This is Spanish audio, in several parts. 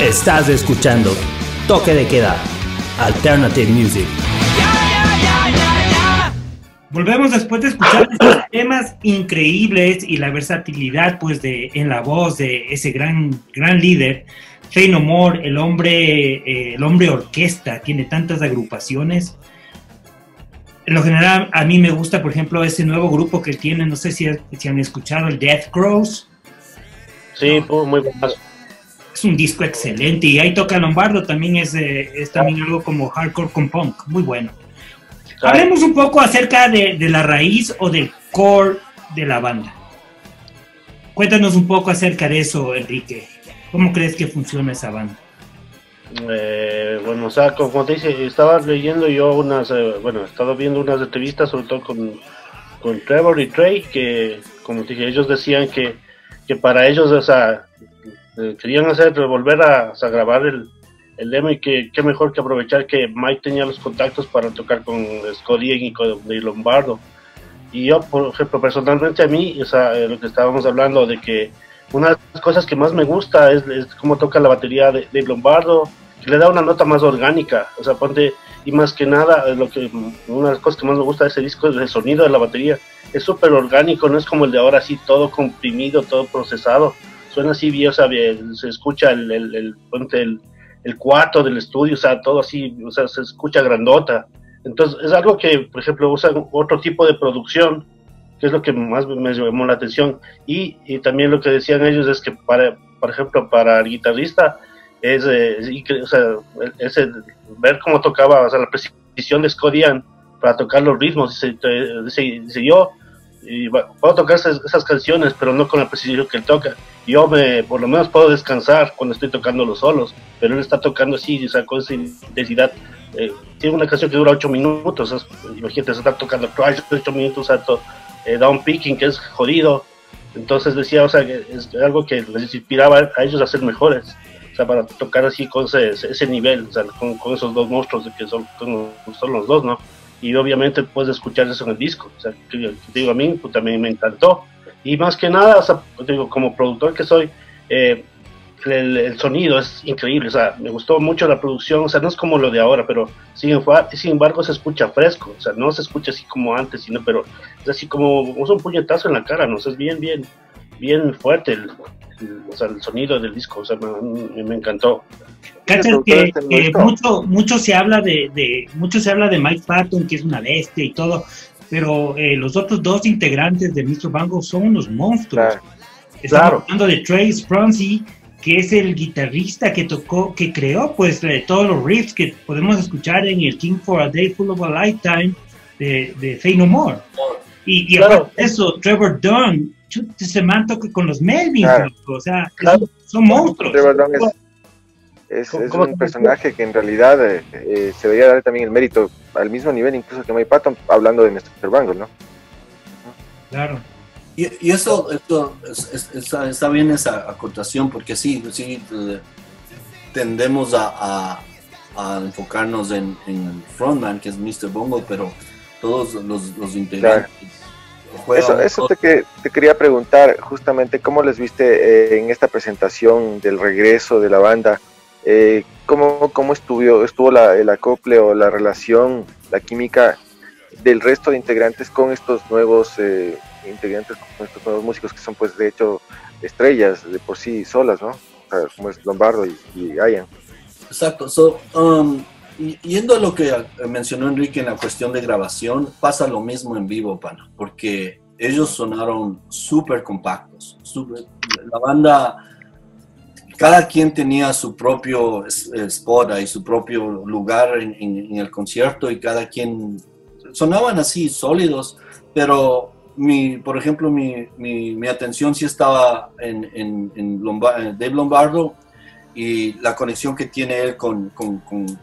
Estás escuchando Toque de Queda, Alternative Music. Volvemos después de escuchar estos temas increíbles y la versatilidad pues en la voz de ese gran líder, Faith No More, el hombre orquesta, tiene tantas agrupaciones. En lo general a mí me gusta, por ejemplo, ese nuevo grupo que tiene, no sé si han escuchado, el Death Crows. Sí, muy bueno. Es un disco excelente y ahí toca Lombardo, también es también algo como hardcore con punk, muy bueno. Hablemos un poco acerca de la raíz o del core de la banda. Cuéntanos un poco acerca de eso, Enrique. ¿Cómo crees que funciona esa banda? Bueno, o sea, como te dice, estaba leyendo yo he estado viendo unas entrevistas, sobre todo con Trevor y Trey, que, como te dije, ellos decían que para ellos, o sea, querían volver a grabar el demo, y que qué mejor que aprovechar que Mike tenía los contactos para tocar con Scott Ian y con Dave Lombardo. Y yo, por ejemplo, personalmente a mí, o sea, lo que estábamos hablando de que una de las cosas que más me gusta es cómo toca la batería de Dave Lombardo, que le da una nota más orgánica, o sea, y más que nada, una de las cosas que más me gusta de ese disco es el sonido de la batería. Es súper orgánico, no es como el de ahora, así todo comprimido, todo procesado. Suena así bien, o sea, se escucha el cuarto del estudio, o sea, todo así, o sea, se escucha grandota. Entonces, es algo que, por ejemplo, usan otro tipo de producción, que es lo que más me llamó la atención. Y también lo que decían ellos es que, por ejemplo, para el guitarrista, es ver cómo tocaba, o sea, la precisión de Scott Ian para tocar los ritmos. Dice yo, puedo tocar esas canciones, pero no con la precisión que él toca. Yo por lo menos puedo descansar cuando estoy tocando los solos, pero él está tocando así, o sea, con esa intensidad. Tiene una canción que dura 8 minutos, o sea, imagínate, se está tocando 8 minutos, o sea, down picking, que es jodido. Entonces decía, o sea, que es algo que les inspiraba a ellos a ser mejores, o sea, para tocar así con ese nivel, o sea, con esos dos monstruos de que son los dos, ¿no? Y obviamente puedes escuchar eso en el disco, o sea, que te digo, a mí pues, también me encantó. Y más que nada, o sea, digo, como productor que soy, el sonido es increíble, o sea, me gustó mucho la producción, o sea, no es como lo de ahora, pero sin embargo se escucha fresco, o sea, no se escucha así como antes, pero es así como un puñetazo en la cara, ¿no? O sea, es bien fuerte o sea, el sonido del disco, o sea, me encantó. ¿Cachas que mucho se habla de Mike Patton, que es una bestia y todo, pero los otros dos integrantes de Mr. Bungle son unos monstruos? Claro. Estamos hablando de Trey Spruance, que es el guitarrista que creó pues todos los riffs que podemos escuchar en el King for a Day Full of a Lifetime de Faith No More. Y aparte de eso, Trevor Dunn, se manto con los Melvins, o sea, son monstruos. Trevor Dunn es un personaje que en realidad se debería dar también el mérito al mismo nivel incluso que Mike Patton, hablando de Mr. Bungle, ¿no? Claro. Y eso está bien, esa acotación, porque sí tendemos a enfocarnos en el frontman, que es Mr. Bungle, pero todos los integrantes. Claro. Eso te quería preguntar, justamente, ¿cómo les viste en esta presentación del regreso de la banda? ¿Cómo estuvo el acople o la relación, la química del resto de integrantes con estos nuevos integrantes, con estos nuevos músicos que son, pues, de hecho, estrellas de por sí solas, ¿no? O sea, como es Lombardo y Ian. Exacto. Yendo a lo que mencionó Enrique en la cuestión de grabación, pasa lo mismo en vivo, pana, porque ellos sonaron súper compactos. La banda, cada quien tenía su propio spot y su propio lugar en el concierto, y cada quien sonaban así sólidos, pero por ejemplo mi atención sí estaba en Dave Lombardo y la conexión que tiene él con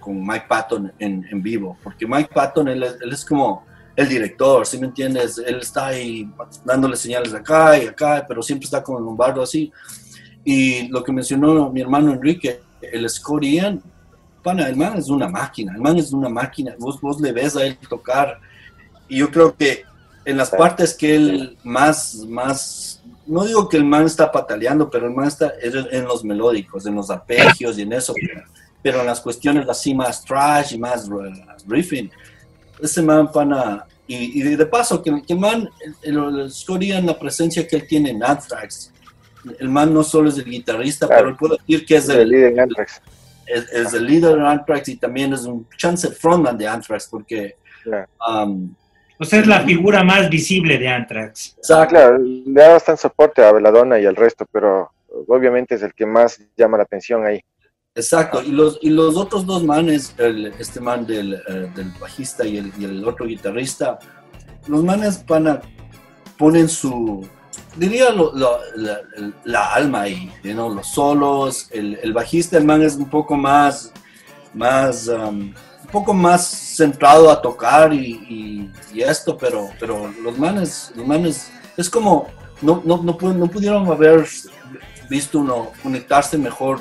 Mike Patton en vivo, porque Mike Patton, él es como el director, ¿sí me entiendes? Él está ahí dándole señales acá y acá, pero siempre está con Lombardo así. Y lo que mencionó mi hermano Enrique, el Scott Ian, pana, el man es una máquina, vos le ves a él tocar, y yo creo que en las partes que él más no digo que el man está pataleando, pero el man está en los melódicos, en los arpegios y en eso, pero en las cuestiones así más trash y más riffing, ese man pana, y de paso, que el man, el Scotty, en la presencia que él tiene en Anthrax, el man no solo es el guitarrista, Claro, pero él puedo decir que es el líder en Anthrax. Es el líder de Anthrax y también es un chance frontman de Anthrax, porque... Claro. O sea, es la figura más visible de Anthrax. Claro, le da bastante soporte a Belladonna y al resto, pero obviamente es el que más llama la atención ahí. Exacto, y los otros dos manes, este man del bajista y el otro guitarrista, los manes ponen su, diría la alma ahí, los solos, el bajista, el man es un poco más un poco más centrado a tocar y esto, pero los manes es como, no pudieron haber visto uno conectarse mejor,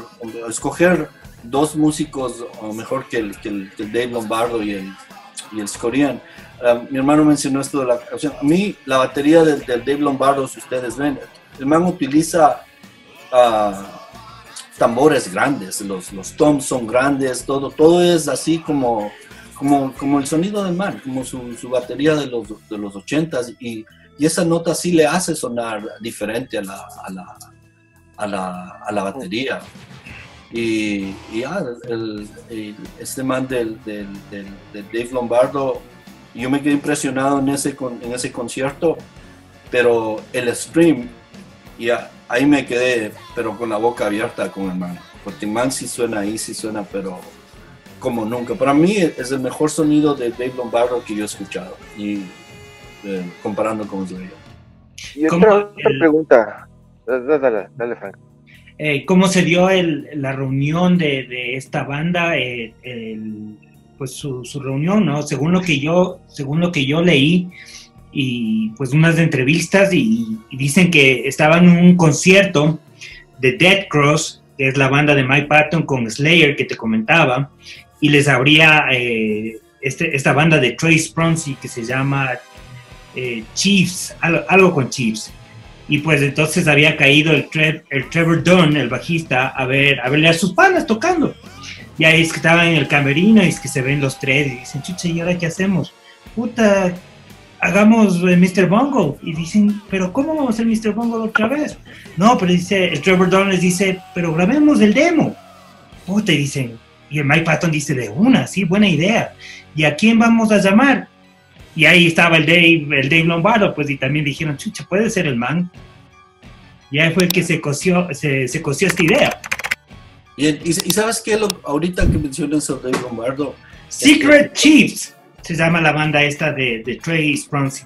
escoger dos músicos mejor que el Dave Lombardo y el Scorian. Mi hermano mencionó esto de la canción. A mí, la batería del Dave Lombardo, si ustedes ven, el man utiliza tambores grandes, los toms son grandes, todo es así como el sonido del man, como su batería de los 80s, y esa nota sí le hace sonar diferente a la batería. Y este man del Dave Lombardo, yo me quedé impresionado en ese concierto, pero el stream, ahí me quedé, pero con la boca abierta con el man, porque el man sí suena, pero como nunca. Para mí es el mejor sonido de Dave Lombardo que yo he escuchado, y comparando con Slayer. Y otra pregunta, dale Frank. ¿Cómo se dio la reunión de esta banda? Pues su reunión, ¿no? Según lo que yo leí, y pues unas entrevistas, y dicen que estaban en un concierto de Death Cross, que es la banda de Mike Patton con Slayer que te comentaba, y les abría esta banda de Trace Spronzy que se llama Chiefs, algo con Chiefs. Y pues entonces había caído el Trevor Dunn, el bajista, a verle a sus panas tocando. Y ahí es que estaban en el camerino y es que se ven los tres y dicen, chucha, ¿y ahora qué hacemos? Puta, hagamos Mr. Bungle. Y dicen, ¿pero cómo vamos a hacer Mr. Bungle otra vez? No, pero dice, el Trevor Dunn les dice, pero grabemos el demo. Puta, y dicen, y el Mike Patton dice, de una, sí, buena idea. ¿Y a quién vamos a llamar? Y ahí estaba el Dave Lombardo, pues, y también dijeron, chucha, puede ser el man. Y ahí fue que se coció esta idea. Y ¿sabes qué? Ahorita que mencionas a Dave Lombardo... Secret Chiefs se llama la banda esta de Trey Spronzy.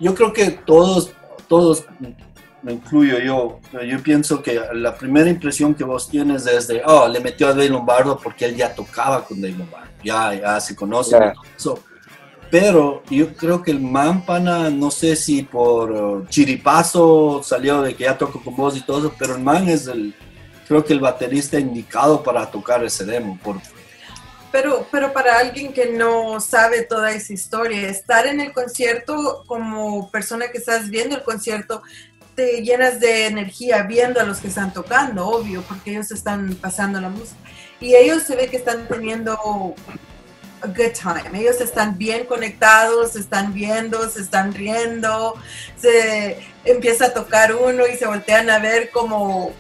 Yo creo que todos, me incluyo yo pienso que la primera impresión que vos tienes es de, le metió a Dave Lombardo porque él ya tocaba con Dave Lombardo, ya se conocen, yeah. Pero yo creo que el man, pana, no sé si por chiripazo salió de que ya toco con vos y todo eso, pero el man es creo que el baterista indicado para tocar ese demo. Pero para alguien que no sabe toda esa historia, estar en el concierto, como persona que estás viendo el concierto, te llenas de energía viendo a los que están tocando, obvio, porque ellos están pasando la música. Y ellos se ve que están teniendo a good time. Ellos están bien conectados, se están viendo, se están riendo, se empieza a tocar uno y se voltean a ver como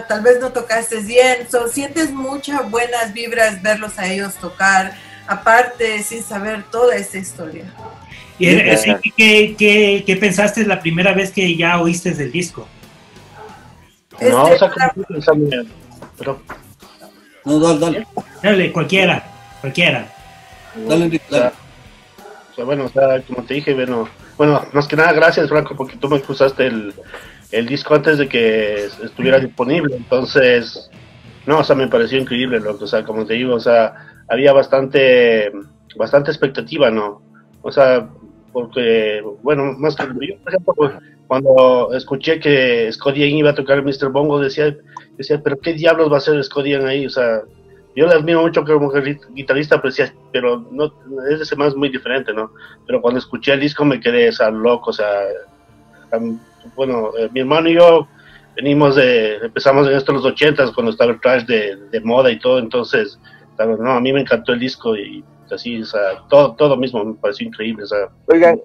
tal vez no tocaste bien. Sientes muchas buenas vibras verlos a ellos tocar, aparte sin saber toda esta historia. ¿Y qué pensaste la primera vez que ya oíste del disco? No, o sea, pero... No, dale. Dale, cualquiera. Dale. O sea, bueno, o sea, como te dije, bueno, más que nada gracias, Franco, porque tú me cruzaste el disco antes de que estuviera disponible, entonces, no, o sea, me pareció increíble, loco, o sea, como te digo, o sea, había bastante expectativa, ¿no? O sea, porque, bueno, más que yo, por ejemplo, cuando escuché que Scott Ian iba a tocar el Mr. Bongo, decía, pero ¿qué diablos va a hacer Scott Ian ahí? O sea, yo le admiro mucho como guitarrista, pero no, ese más muy diferente, ¿no? Pero cuando escuché el disco me quedé, o sea, loco, o sea, bueno, mi hermano y yo empezamos en esto en los 80s, cuando estaba el trash de moda y todo, entonces, no, a mí me encantó el disco y así, o sea, todo mismo me pareció increíble, o sea. Oigan,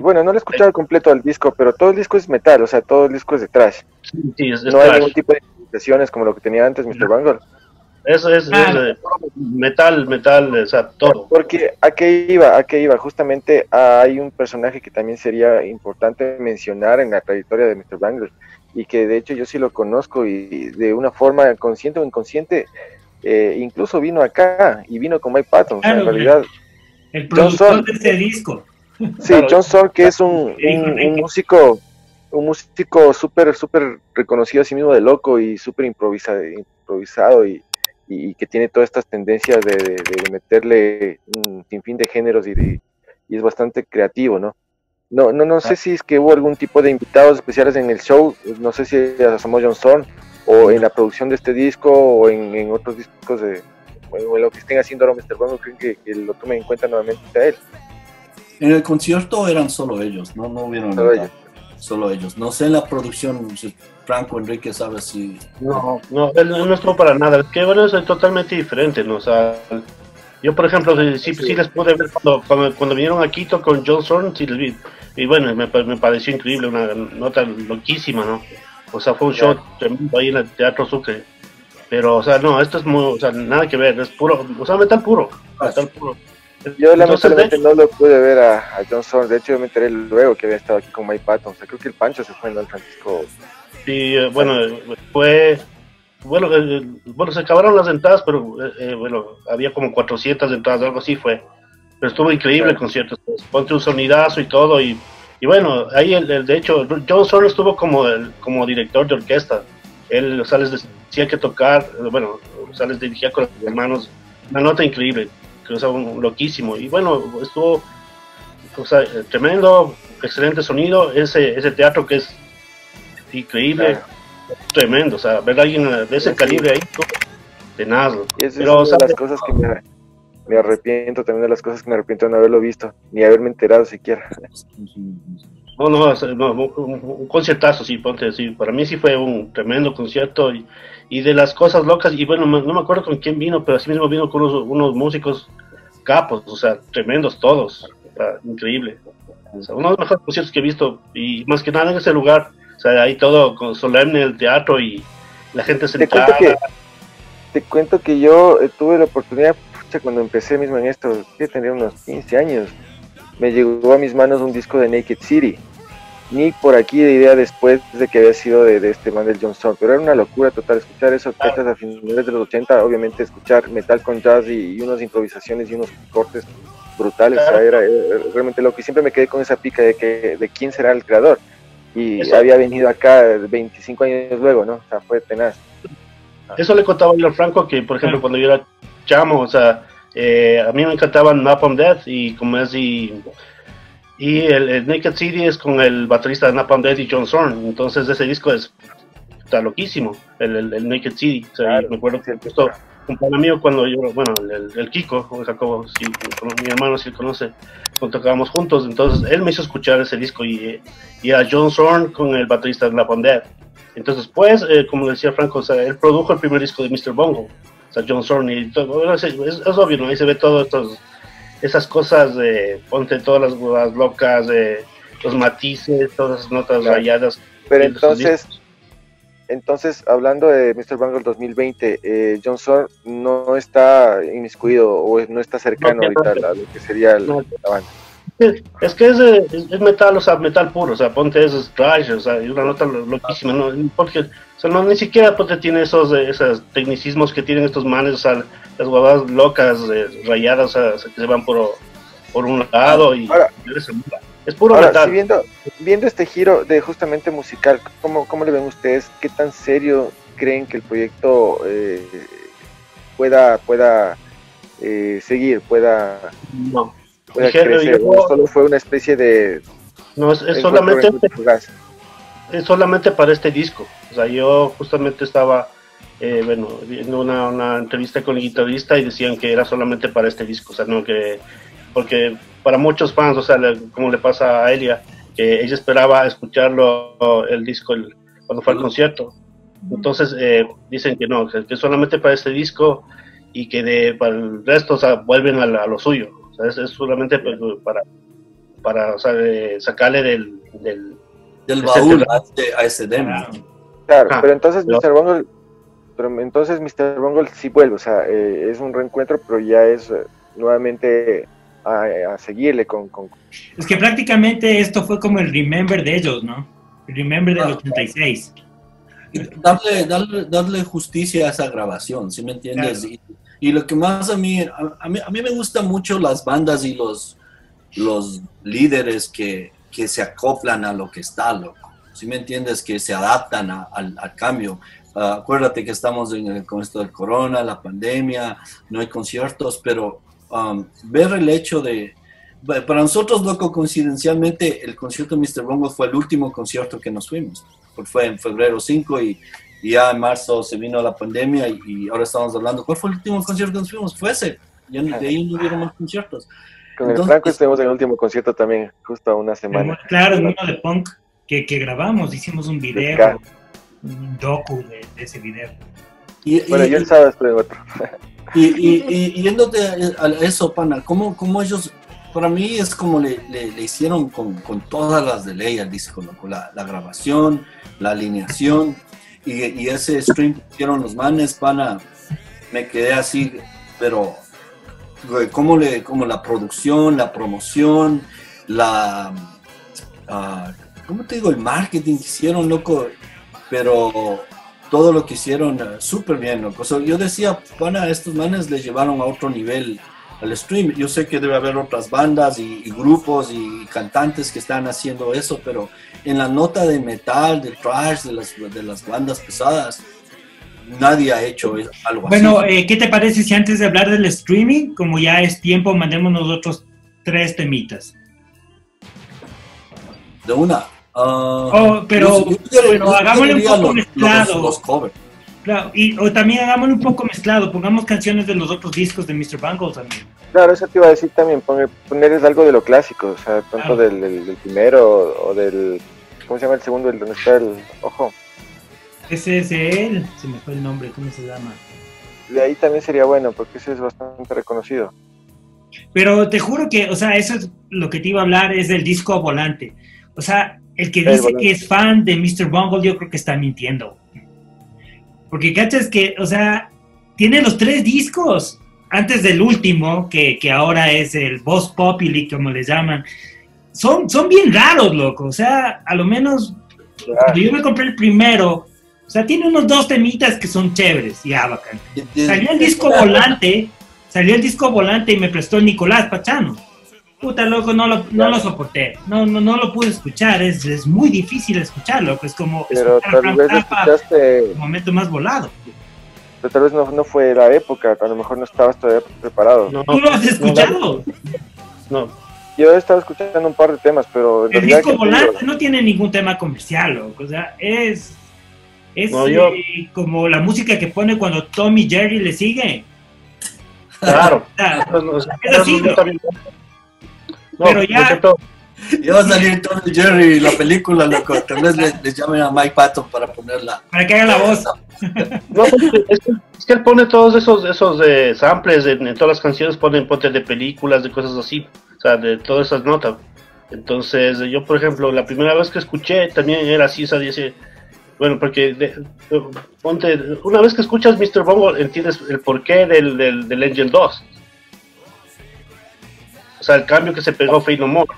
bueno, no lo he escuchado completo al disco, pero todo el disco es metal, o sea, todo el disco es de trash. Sí, es no trash. hay ningún tipo de imitaciones como lo que tenía antes Mr. Bungle. Eso es metal, o sea, todo. Porque ¿a qué iba? Justamente hay un personaje que también sería importante mencionar en la trayectoria de Mr. Bungle, y que de hecho yo sí lo conozco, y de una forma consciente o inconsciente, incluso vino acá, y vino con Mike Patton, Claro, o sea, en realidad... el productor de este disco. Sí, claro. John Zorn, que es un músico súper reconocido a sí mismo de loco y súper improvisado y que tiene todas estas tendencias de meterle un sinfín de géneros y es bastante creativo, ¿no? No sé si es que hubo algún tipo de invitados especiales en el show, no sé si asomó John Zorn o en la producción de este disco o en otros discos o en lo que estén haciendo ahora Mr. Bungle, creen que lo tomen en cuenta nuevamente a él. En el concierto eran solo ellos, no hubieron solo ellos. No sé en la producción, Franco Enrique sabe si... No, él no estuvo para nada. Es que bueno, es totalmente diferente, ¿no? O sea, yo por ejemplo, sí les pude ver cuando vinieron a Quito con John Zorn, sí les vi. Y bueno, me pareció increíble, una nota loquísima, ¿no? O sea, fue un show tremendo ahí en el Teatro Sucre. Pero, o sea, no, esto es muy, o sea, nada que ver, es puro, o sea, metal puro. Yo lamentablemente no lo pude ver a John Zorn, de hecho yo me enteré luego que había estado aquí con Mike Patton, o sea, creo que el Pancho se fue en San Francisco. Sí, bueno, se acabaron las entradas, pero bueno, había como 400 entradas, algo así fue, pero estuvo increíble el concierto, ponte un sonidazo y todo, y bueno, ahí de hecho, John Zorn estuvo como director de orquesta, él, o sea, les decía que tocar, bueno, o sea, les dirigía con las manos, una nota increíble, o sea, loquísimo, y bueno, estuvo, o sea, tremendo, excelente sonido, ese teatro que es increíble, tremendo, o sea, ver a alguien de ese calibre ahí, tenazlo. Y esa es una de las cosas que me arrepiento, también de las cosas que me arrepiento de no haberlo visto, ni haberme enterado siquiera. No, un conciertazo, sí, ponte, sí, para mí sí fue un tremendo concierto, y de las cosas locas, y bueno, no me acuerdo con quién vino, pero así mismo vino con unos músicos capos, o sea, tremendos todos, o sea, increíble. O sea, uno de los mejores conciertos que he visto, y más que nada en ese lugar, o sea, ahí todo con solemne el teatro y la gente sentada. Te cuento que yo tuve la oportunidad, cuando empecé mismo en esto, que tendría unos 15 años, me llegó a mis manos un disco de Naked City, ni por aquí de idea después de que había sido de este man del John Zorn, pero era una locura total escuchar eso, a finales de los 80, obviamente escuchar metal con jazz y unas improvisaciones y unos cortes brutales, o sea, era realmente loco, y siempre me quedé con esa pica de quién será el creador, y eso había venido acá 25 años luego, ¿no? O sea, fue tenaz. Eso le contaba yo a Franco, que por ejemplo cuando yo era chamo, o sea, a mí me encantaban Napalm Death y como es y el Naked City es con el baterista de Napalm Death y John Zorn, entonces ese disco está loquísimo, el Naked City, o sea, claro, me acuerdo que justo un pan amigo cuando yo, bueno, el Kiko, Jacobo, sí, mi hermano sí conoce, cuando tocábamos juntos, entonces él me hizo escuchar ese disco y a John Zorn con el baterista de Napalm Death. Entonces, pues, como decía Franco, o sea, él produjo el primer disco de Mr. Bungle, o sea, John Zorn, y todo, es obvio, ¿no? Ahí se ve todo esas cosas, ponte todas las locas, los matices, todas esas notas rayadas. Pero entonces, hablando de Mr. Bungle 2020, John Zorn no está inmiscuido o no está cercano ahorita a lo que sería la banda. Es que es metal, o sea, metal puro, o sea, ponte esos trash, o sea, y una nota loquísima, ¿no? Porque, o sea, no, ni siquiera ponte tiene esos tecnicismos que tienen estos manes, o sea, las huevadas locas, rayadas, o sea, que se van por un lado y ahora, es puro metal. Sí, viendo este giro de justamente musical, ¿cómo le ven ustedes? ¿Qué tan serio creen que el proyecto pueda seguir, pueda crecer? ¿O solo fue una especie de... No, es solamente para este disco. O sea, yo justamente estaba viendo una entrevista con el guitarrista y decían que era solamente para este disco, o sea, no que... Porque para muchos fans, o sea, como le pasa a Elia, que ella esperaba escucharlo, el disco, cuando fue al concierto. Entonces dicen que no, que solamente para este disco y que para el resto, o sea, vuelven a lo suyo. O sea, es solamente para o sea, sacarle del baúl a ese demo. Claro, pero entonces Mr. Bungle sí vuelve, o sea, es un reencuentro, pero ya es nuevamente a seguirle con... Es que prácticamente esto fue como el Remember de ellos, ¿no? El Remember del 86. Darle justicia a esa grabación, ¿sí me entiendes? Claro. Y lo que más a mí me gustan mucho las bandas y los líderes que se acoplan a lo que está, loco. ¿Sí me entiendes? Que se adaptan al cambio. Acuérdate que estamos con esto del corona, la pandemia, no hay conciertos, pero ver el hecho de... Para nosotros, loco, coincidencialmente, el concierto de Mr. Bungle fue el último concierto que nos fuimos. Fue en febrero 5 y ya en marzo se vino la pandemia y ahora estamos hablando. ¿Cuál fue el último concierto que nos fuimos? Fue ese. Ya de ahí no hubieron más conciertos. Con el Franco estuvimos en el último concierto también, justo a una semana. Claro, en uno de punk que grabamos, hicimos un video, un docu de ese video. Bueno, yo el sábado estuve en otro. Y yéndote a eso, pana, ¿cómo ellos, para mí es como le hicieron con todas las de ley al disco, ¿no? Con la grabación, la alineación y ese stream que hicieron los manes, pana, me quedé así, pero como la producción, la promoción, ¿cómo te digo? El marketing que hicieron, loco, pero todo lo que hicieron súper bien, loco. O sea, yo decía, pana, estos manes les llevaron a otro nivel al stream. Yo sé que debe haber otras bandas y grupos y cantantes que están haciendo eso, pero en la nota de metal, de thrash, de las bandas pesadas, nadie ha hecho algo así. Bueno, ¿qué te parece si antes de hablar del streaming, como ya es tiempo, mandemos nosotros 3 temitas? De una. Pero hagámosle un poco mezclado. Los covers. Claro, o también hagámoslo un poco mezclado, pongamos canciones de los otros discos de Mr. Bungle también. Claro, eso te iba a decir también, ponerles algo de lo clásico, o sea, tanto del primero o del, ¿cómo se llama el segundo? El donde está el ojo. Ese es él, se me fue el nombre, ¿cómo se llama? De ahí también sería bueno, porque ese es bastante reconocido. Pero te juro que, o sea, eso es lo que te iba a hablar, es del disco Volante. O sea, el que dice que es fan de Mr. Bungle, yo creo que está mintiendo. Porque cachas que, o sea, tiene los 3 discos antes del último, que ahora es el Vox Populi, como le llaman. Son bien raros, loco. O sea, a lo menos, cuando yo me compré el primero, o sea, tiene unos 2 temitas que son chéveres, ya bacán. Salió el disco Volante y me prestó el Nicolás Pachano. Puta, loco, no lo soporté. No lo pude escuchar. Es muy difícil escucharlo. Es como pero tal vez escuchaste el momento más volado. Pero tal vez no fue la época. A lo mejor no estabas todavía preparado. No, ¿tú lo has escuchado? No. Yo he estado escuchando un par de temas, pero... El disco Volante no tiene ningún tema comercial, loco. O sea, es como la música que pone cuando Tom y Jerry le sigue. Claro. Es así, ¿no? Pero ya va a salir Tom y Jerry la película, loco. Tal vez les llamen a Mike Patton para ponerla. Para que haga la voz. No, es que él pone todos esos samples en todas las canciones, ponte de películas, de cosas así, o sea, de todas esas notas. Entonces, yo, por ejemplo, la primera vez que escuché también era así, o sea, dice, bueno, porque una vez que escuchas Mr. Bungle, entiendes el porqué del Angel 2. O sea, el cambio que se pegó Faith No More.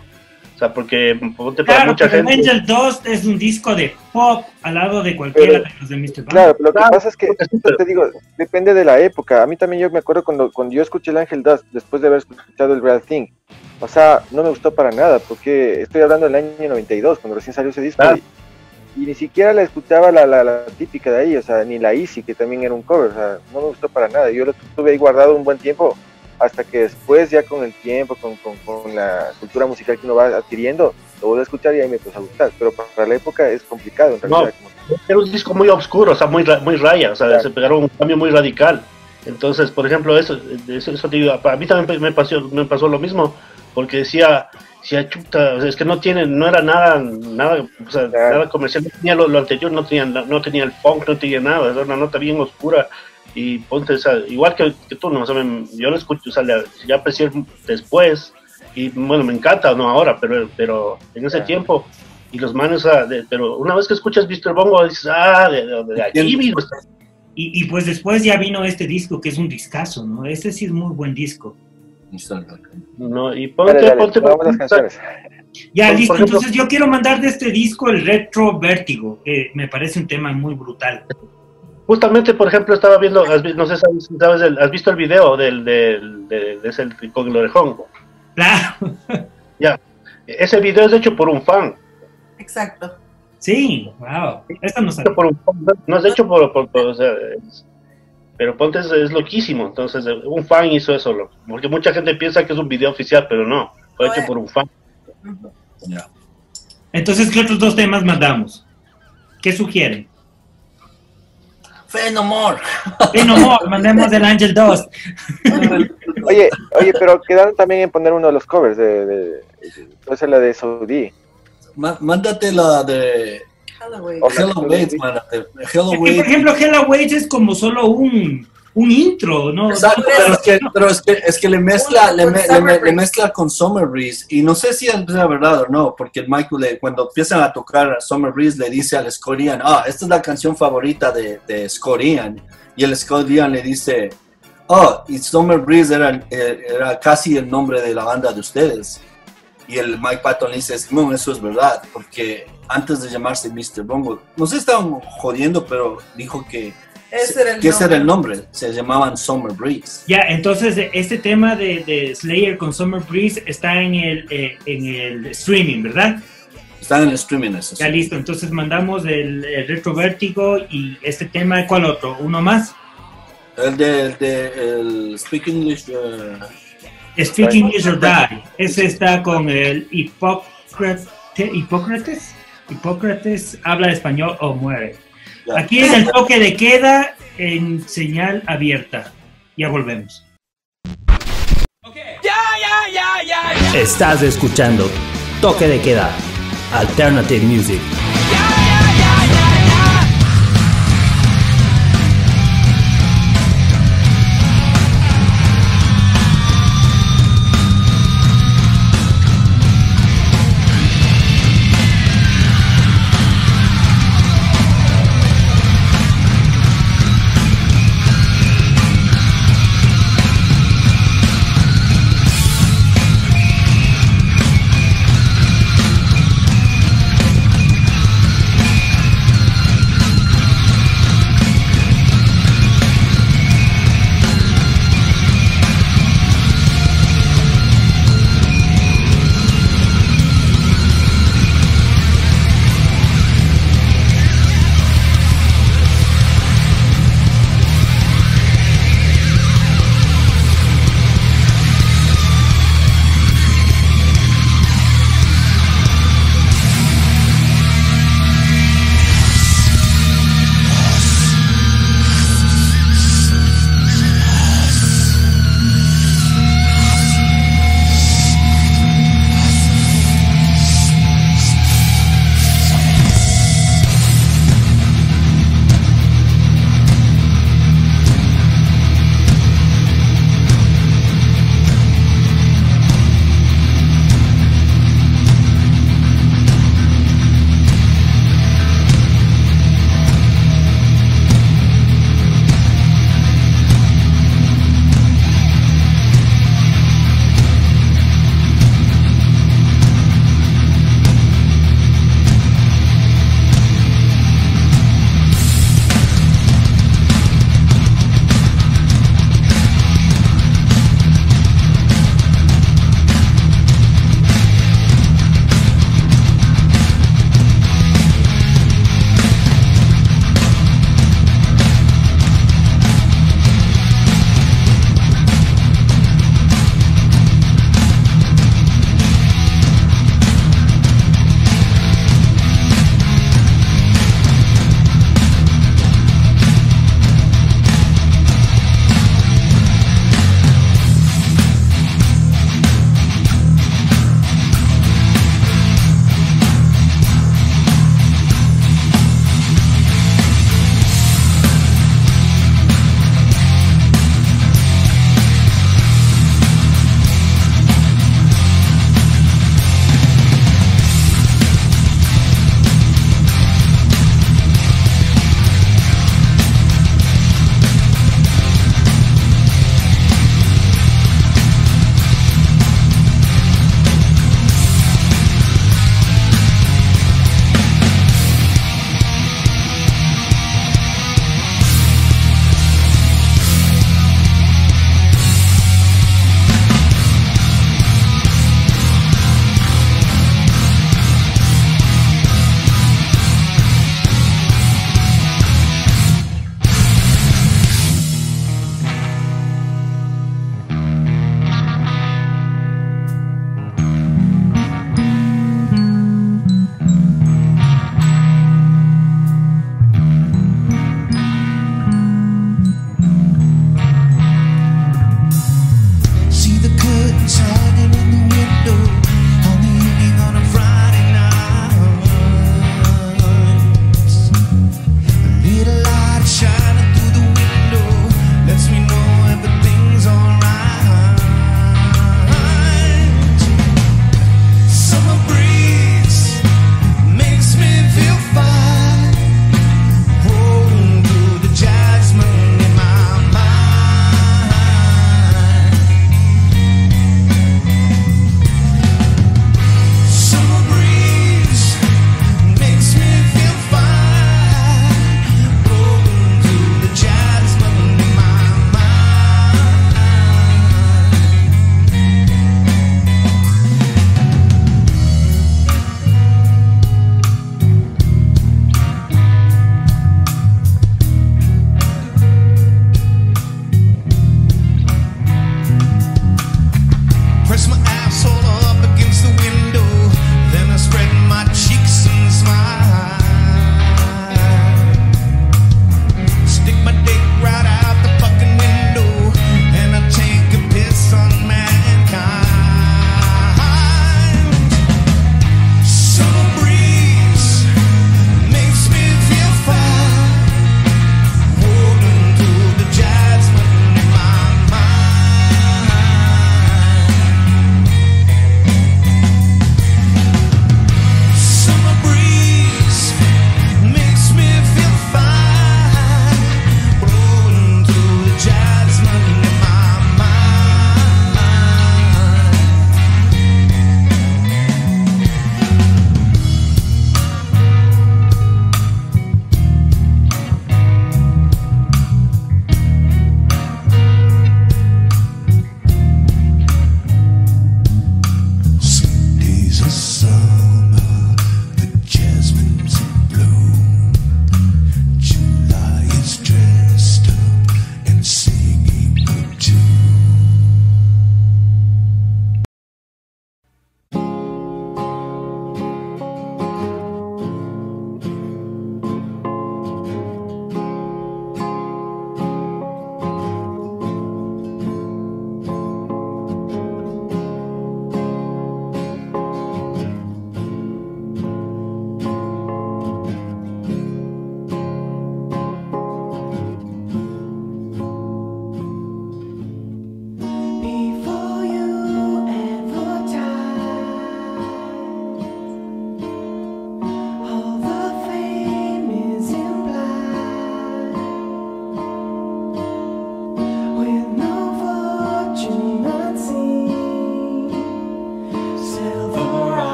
O sea, porque para mucha gente... Angel 2 es un disco de pop al lado de cualquiera de los de Mr. Bungle. Claro, lo que pasa es que, te digo, depende de la época. A mí también yo me acuerdo cuando yo escuché el Angel 2, después de haber escuchado el Real Thing. O sea, no me gustó para nada, porque estoy hablando del año 92, cuando recién salió ese disco. Y ni siquiera la escuchaba la típica de ahí, o sea, ni la Easy, que también era un cover. O sea, no me gustó para nada. Yo lo tuve ahí guardado un buen tiempo, hasta que después, ya con el tiempo, con la cultura musical que uno va adquiriendo, lo voy a escuchar y ahí me empezó a gustar. Pero para la época es complicado, en realidad. No, era un disco muy oscuro, o sea, muy raya, o sea, claro. Se pegaron un cambio muy radical. Entonces, por ejemplo, eso te digo, a mí también me pasó lo mismo, porque decía, chuta, o sea, es que no era nada, o sea, nada comercial, no tenía lo anterior, no tenía el funk, no tenía nada, era una nota bien oscura, y ponte, o sea, igual que tú, ¿no? O sea, yo lo escucho, o sea, ya aprecié después, y bueno, me encanta, no ahora, pero en ese tiempo, y los manes, o sea, pero una vez que escuchas Mr. Bongo, dices, de aquí vino. Y pues después ya vino este disco, que es un discazo, ¿no? Este sí es muy buen disco. No, y vamos a las canciones. Ya, por listo. ejemplo, Entonces yo quiero mandar de este disco el Retro Vértigo, que me parece un tema muy brutal. Justamente, por ejemplo, estaba viendo, no sé si sabes, ¿has visto el video de ese con el orejón? Claro. Ya, ese video es hecho por un fan. Exacto. Sí, wow. Esto no sabía. No es hecho o sea, pero ponte, es loquísimo. Entonces, un fan hizo eso, porque mucha gente piensa que es un video oficial, pero no, fue hecho por un fan. Yeah. Entonces, ¿qué otros dos temas mandamos? ¿Qué sugieren? Fenomor. Fenomor, mandemos el Angel Dust. Oye, pero quedaron también en poner uno de los covers puede ser la de Saudi. Mándate la de Hello Waits, mándate. Hello Por Waits. ejemplo, Hello Waits es como solo un intro, ¿no? Exacto, pero es que le mezcla con Summer Breeze, y no sé si es la verdad o no, porque el Michael, cuando empiezan a tocar Summer Breeze, le dice al Scott Ian, esta es la canción favorita de Scott Ian, y el Scott Ian le dice, y Summer Breeze era casi el nombre de la banda de ustedes. Y el Mike Patton le dice, no, eso es verdad, porque antes de llamarse Mr. Bongo, no se estaban jodiendo, pero dijo que ese era el nombre, se llamaban Summer Breeze. Ya, entonces este tema de Slayer con Summer Breeze está en el streaming, ¿verdad? Están en el streaming, eso. Ya, listo, entonces mandamos el Retro Vértigo y este tema, ¿cuál otro? ¿Uno más? El Speak English... Speak English or Die. Ese está con el Hipócrates. Hipócrates habla español o muere. Aquí es el toque de queda en señal abierta. Ya volvemos. Estás escuchando Toque de Queda, Alternative Music.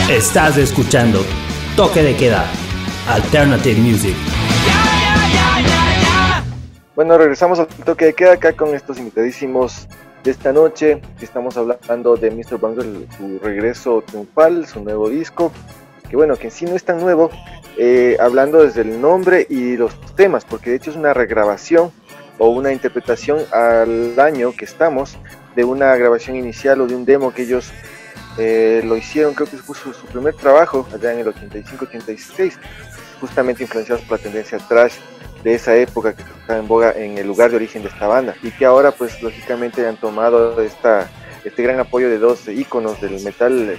Estás escuchando Toque de Queda, Alternative Music. Bueno, regresamos al Toque de Queda acá con estos invitadísimos de esta noche. Estamos hablando de Mr. Bungle, su regreso triunfal, su nuevo disco, que bueno, que en sí no es tan nuevo, hablando desde el nombre y los temas, porque de hecho es una regrabación o una interpretación al año que estamos de una grabación inicial o de un demo que ellos lo hicieron, creo que fue su primer trabajo allá en el 85-86, justamente influenciados por la tendencia thrash de esa época que estaba en boga en el lugar de origen de esta banda, y que ahora pues lógicamente han tomado este gran apoyo de dos íconos del metal,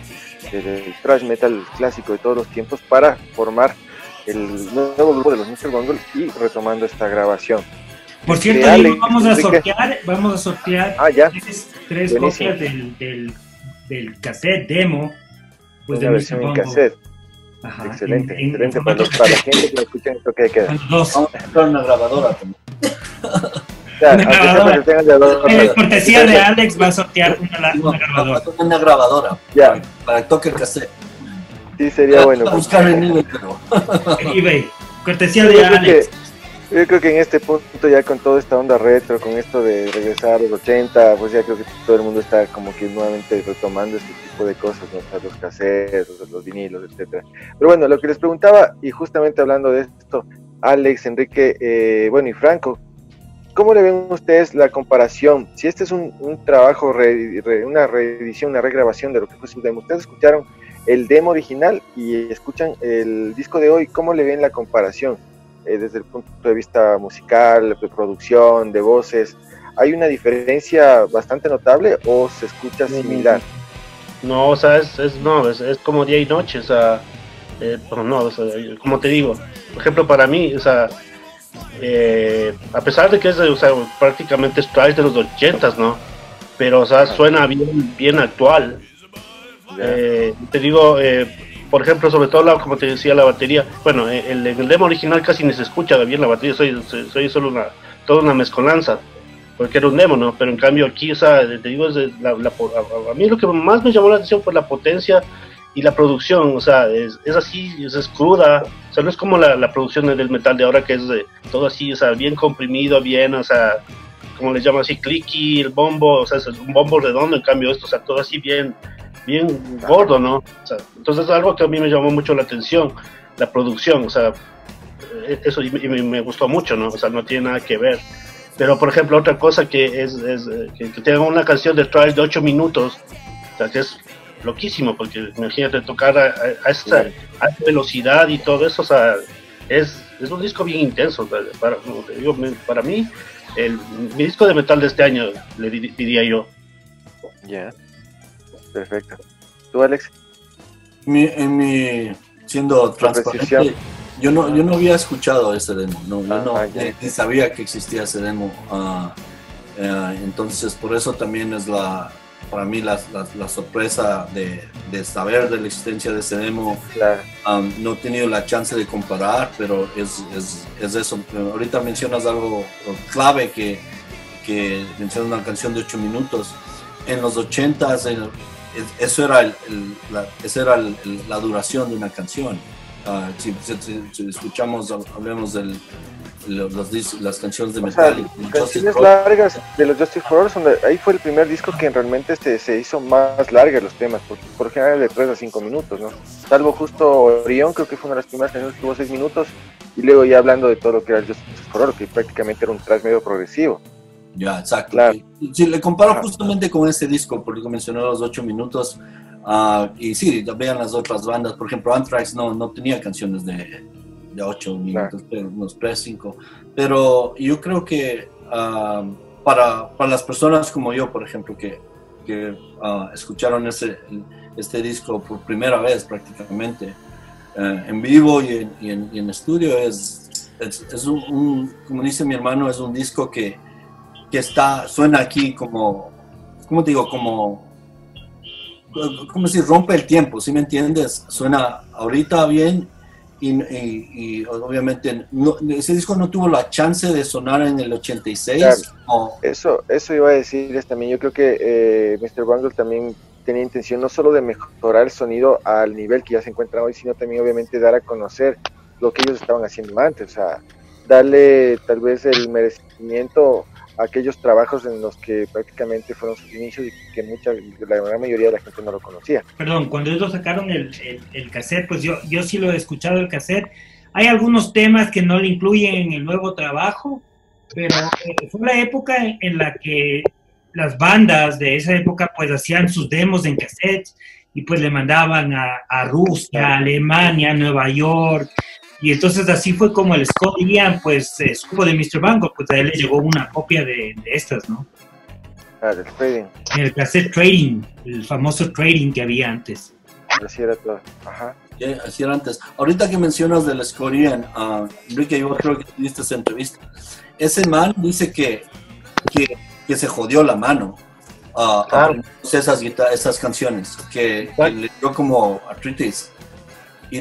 del thrash metal clásico de todos los tiempos, para formar el nuevo grupo de los Mr. Bungle y retomando esta grabación. Por cierto, vamos a sortear tres copias del cassette demo, pues, de versión en cassette. Ajá, excelente, excelente para la gente que lo escucha en Toque de Queda. Vamos a comprar una grabadora también. Ya, Una aunque sea grabadora. para que tengan de dos. Cortesía de Alex va a sortear una grabadora. Una grabadora. Ya. Para que toque el cassette. Sí, sería bueno. A buscar en eBay, pero. En eBay. Cortesía Yo de creo Alex. Yo creo que en este punto ya con toda esta onda retro, con esto de regresar a los 80, pues ya creo que todo el mundo está como que nuevamente retomando este tipo de cosas, ¿no? O sea, los cassettes, los vinilos, etcétera. Pero bueno, lo que les preguntaba, y justamente hablando de esto, Alex, Enrique, bueno, y Franco, ¿cómo le ven ustedes la comparación? Si este es un trabajo, una reedición, una regrabación de lo que fue su demo, ustedes escucharon el demo original y escuchan el disco de hoy, ¿cómo le ven la comparación? Desde el punto de vista musical, de producción, de voces, ¿hay una diferencia bastante notable o se escucha similar? No, o sea, es como día y noche, o sea, pero no, o sea, como te digo, por ejemplo, para mí, o sea, a pesar de que es, o sea, prácticamente es trash de los 80s, ¿no? Pero, o sea, suena bien actual. Te digo, por ejemplo, sobre todo, como te decía, la batería, bueno, en el demo original casi ni se escucha bien la batería, soy solo toda una mezcolanza, porque era un demo, ¿no? Pero en cambio aquí, o sea, te digo, a mí lo que más me llamó la atención fue la potencia y la producción, o sea, es así, es cruda, o sea, no es como la producción del metal de ahora, que es todo así, o sea, bien comprimido, bien, o sea, como les llaman así, clicky, el bombo, o sea, es un bombo redondo, en cambio esto, o sea, todo así bien gordo, ¿no? O sea, entonces es algo que a mí me llamó mucho la atención, la producción, o sea, eso y me gustó mucho, ¿no? O sea, no tiene nada que ver. Pero, por ejemplo, otra cosa que es que tenga una canción de trash de 8 minutos, o sea, que es loquísimo, porque imagínate tocar a esa velocidad y todo eso, o sea, es un disco bien intenso, o sea, como te digo, para mí, mi disco de metal de este año, le diría yo. Ya. Perfecto. ¿Tú, Alex? Siendo transparente, yo no había escuchado ese demo, ni sabía que existía ese demo, entonces por eso también es para mí la sorpresa de saber de la existencia de ese demo. Claro. No he tenido la chance de comparar, pero es eso. Ahorita mencionas algo clave, que mencionas una canción de 8 minutos. En los 80s, eso era la duración de una canción. Si escuchamos, hablemos de las canciones de metal. Canciones largas de los Justice for All, ahí fue el primer disco que realmente se hizo más larga los temas, porque por lo general de 3 a 5 minutos, ¿no? Salvo justo Orión, creo que fue una de las primeras canciones que tuvo 6 minutos, y luego ya hablando de todo lo que era el Justice for All, que prácticamente era un thrash medio progresivo. Ya, exacto. Claro. Si le comparo justamente con este disco, porque mencioné los 8 minutos, y sí, vean las otras bandas, por ejemplo, Anthrax no tenía canciones de 8 minutos, unos 3, 5, pero yo creo que para las personas como yo, por ejemplo, que escucharon este disco por primera vez prácticamente, en vivo y en estudio, es como dice mi hermano, es un disco que suena aquí como te digo, como si rompe el tiempo, ¿sí me entiendes? Suena ahorita bien y obviamente ese disco no tuvo la chance de sonar en el 86. Claro. Eso iba a decir también. Yo creo que Mr. Bungle también tenía intención no solo de mejorar el sonido al nivel que ya se encuentra hoy, sino también obviamente dar a conocer lo que ellos estaban haciendo antes, o sea, darle tal vez el merecimiento a aquellos trabajos en los que prácticamente fueron sus inicios y que la gran mayoría de la gente no lo conocía. Perdón, cuando ellos sacaron el cassette, pues yo sí lo he escuchado, el cassette. Hay algunos temas que no le incluyen en el nuevo trabajo, pero fue la época en la que las bandas de esa época pues hacían sus demos en cassette y pues le mandaban a Rusia, a Alemania, a Nueva York. Y entonces así fue como el Scott Ian, pues, supo de Mr. Bungle, pues a él le llegó una copia de estas, ¿no? Del trading. El cassette trading, el famoso trading que había antes. Así era todo. Ajá. Yeah, así era antes. Ahorita que mencionas del Scott Ian, Enrique, yo creo que tuviste esa entrevista. Ese man dice que se jodió la mano esas canciones, que le dio como artritis. Y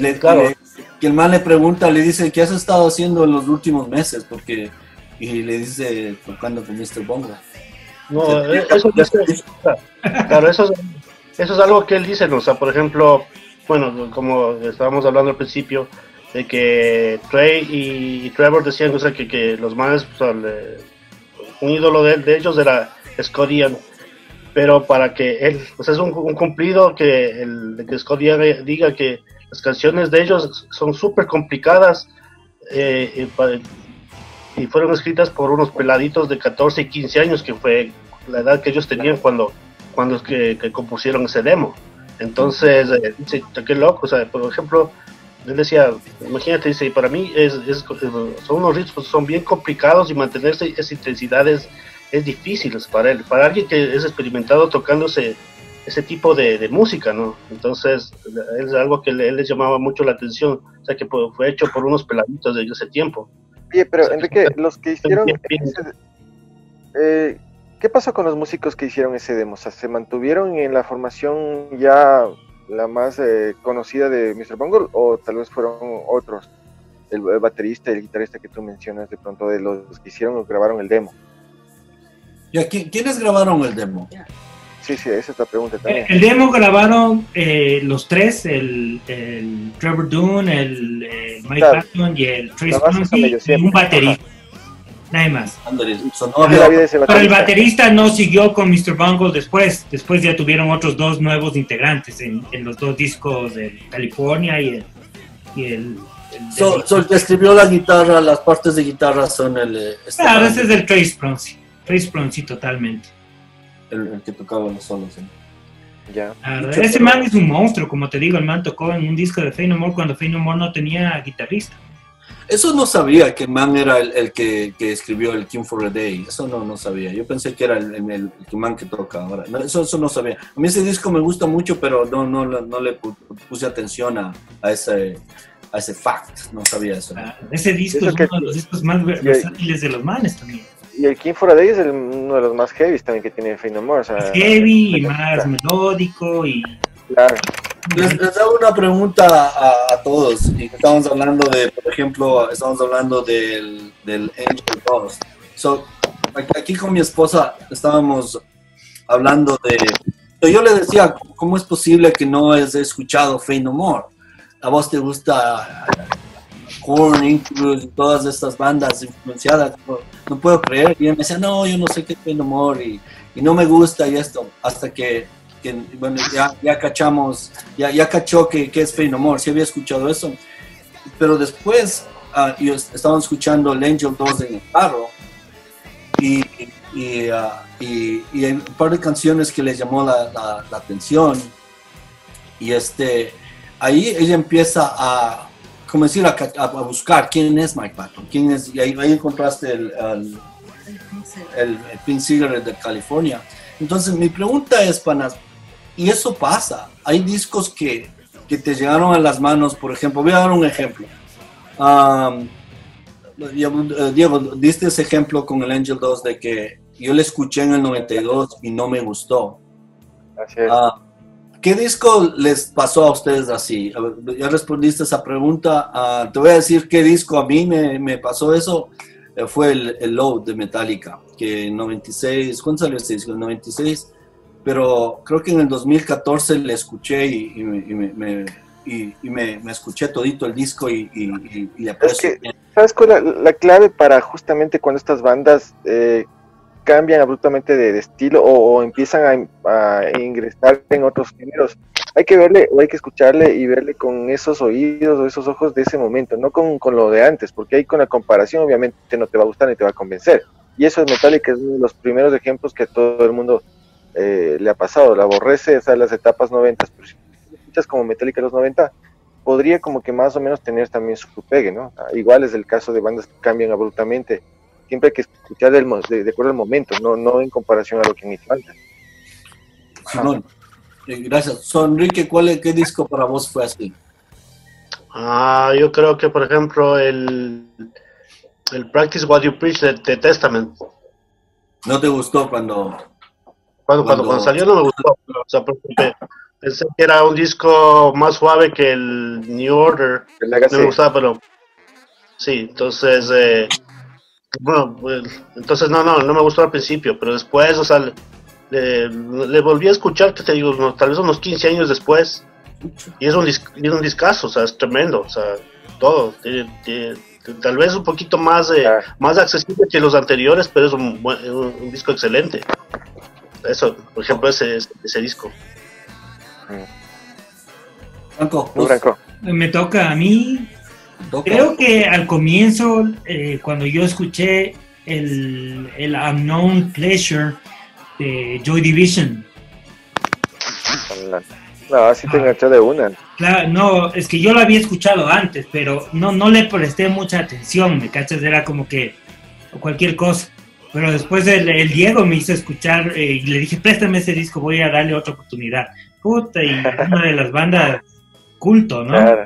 que el man le pregunta, le dice, ¿qué has estado haciendo en los últimos meses? Porque y le dice tocando con Mr. Bongo. No, claro, eso es algo que él dice, ¿no? O sea, por ejemplo, bueno, como estábamos hablando al principio, de que Trey y Trevor decían, o sea, que los manes, o sea, un ídolo de ellos era Scott Ian, pero para que él, o sea, es un cumplido que Scott Ian diga que las canciones de ellos son súper complicadas y fueron escritas por unos peladitos de 14 y 15 años, que fue la edad que ellos tenían cuando que compusieron ese demo. Entonces, dice, qué loco, o sea, por ejemplo, él decía, imagínate, dice, para mí son unos ritmos, son bien complicados y mantenerse esa intensidad es difícil para él, para alguien que es experimentado tocando ese tipo de música, ¿no? Entonces, es algo que él les llamaba mucho la atención, o sea, que fue hecho por unos peladitos de ese tiempo. Oye, pero O sea, Enrique, los que hicieron ¿qué pasó con los músicos que hicieron ese demo? O sea, ¿se mantuvieron en la formación ya la más conocida de Mr. Bungle o tal vez fueron otros? El baterista y el guitarrista que tú mencionas de pronto, de los que hicieron o grabaron el demo. Ya, ¿quiénes grabaron el demo? Sí, esa es la pregunta también. El demo grabaron los tres, el Trevor Dunn, el Mike Patton y el Trace Ponzi, y un baterista. Nada más. Pero el baterista no siguió con Mr. Bungle después ya tuvieron otros dos nuevos integrantes en los dos discos de California y el el que escribió la guitarra, las partes de guitarra son claro, ese es el Trace Ponzi totalmente. El que tocaba los solos, ¿sí? Ya. Ese man es un monstruo, como te digo, el man tocó en un disco de Faith No More cuando Faith No More no tenía guitarrista. Eso no sabía que man era el que escribió el King for a Day. Eso no sabía. Yo pensé que era el man que toca ahora. No, eso no sabía. A mí ese disco me gusta mucho, pero no le puse atención a ese fact. No sabía eso. Ese disco es uno de los discos más versátiles de los manes también. Y el King for a Day es uno de los más heavy también que tiene Faith No More. O sea, más heavy y más melódico y... Claro. Les hago una pregunta a todos. Y estamos hablando por ejemplo, del Angel Dust. Aquí con mi esposa estábamos hablando yo le decía, ¿cómo es posible que no hayas escuchado Faith No More? ¿A vos te gusta Korn, Incubus y todas estas bandas influenciadas? No puedo creer. Y él me decía, no, yo no sé qué es Faith No More y no me gusta y esto, hasta que bueno, ya cachamos, ya cachó que es Faith No More, sí había escuchado eso, pero después yo estaba escuchando el Angel 2 en el carro y hay un par de canciones que les llamó la atención y ahí ella empieza a buscar quién es Mike Patton, quién es, y ahí encontraste el Pink Cigarette de California. Entonces mi pregunta es, panas, y eso pasa, hay discos que te llegaron a las manos, por ejemplo, voy a dar un ejemplo. Diego, diste ese ejemplo con el Angel 2 de que yo le escuché en el 92 y no me gustó. Así es. ¿Qué disco les pasó a ustedes así? Ya respondiste esa pregunta. Te voy a decir qué disco a mí me pasó eso. Fue el Load de Metallica, que en 96, ¿cuándo salió este disco? En 96, pero creo que en el 2014 le escuché y me escuché todito el disco y le aprecio. Es que, ¿sabes cuál es la clave para justamente cuando estas bandas cambian abruptamente de estilo o empiezan a ingresar en otros géneros? Hay que verle o hay que escucharle y verle con esos oídos o esos ojos de ese momento, no con lo de antes, porque ahí con la comparación obviamente no te va a gustar ni te va a convencer. Y eso es Metallica, es uno de los primeros ejemplos que a todo el mundo le ha pasado. La aborrece, esas las etapas 90, pero si escuchas como Metallica de los 90, podría como que más o menos tener también su pegue, ¿no? Igual es el caso de bandas que cambian abruptamente. Siempre hay que escuchar de acuerdo al momento, no en comparación a lo que me falta. No. Gracias. Enrique, ¿qué disco para vos fue así? Yo creo que, por ejemplo, el Practice What You Preach de Testament. ¿No te gustó cuando salió? No me gustó. O sea, porque pensé que era un disco más suave que el New Order. No me gustaba, pero sí, entonces Bueno, pues, entonces no me gustó al principio, pero después, o sea, le volví a escuchar, que te digo, tal vez unos 15 años después, y es un discazo, o sea, es tremendo, o sea, todo, tal vez un poquito más más accesible que los anteriores, pero es un disco excelente. Eso, por ejemplo, ese disco. Franco, Franco. Me toca a mí. Creo que al comienzo, cuando yo escuché el Unknown Pleasure de Joy Division. No, así te enganchó de una. Claro, no, es que yo lo había escuchado antes, pero no le presté mucha atención, ¿me cachas? Era como que cualquier cosa. Pero después el Diego me hizo escuchar y le dije, préstame ese disco, voy a darle otra oportunidad. Puta, y una de las bandas culto, ¿no? Claro.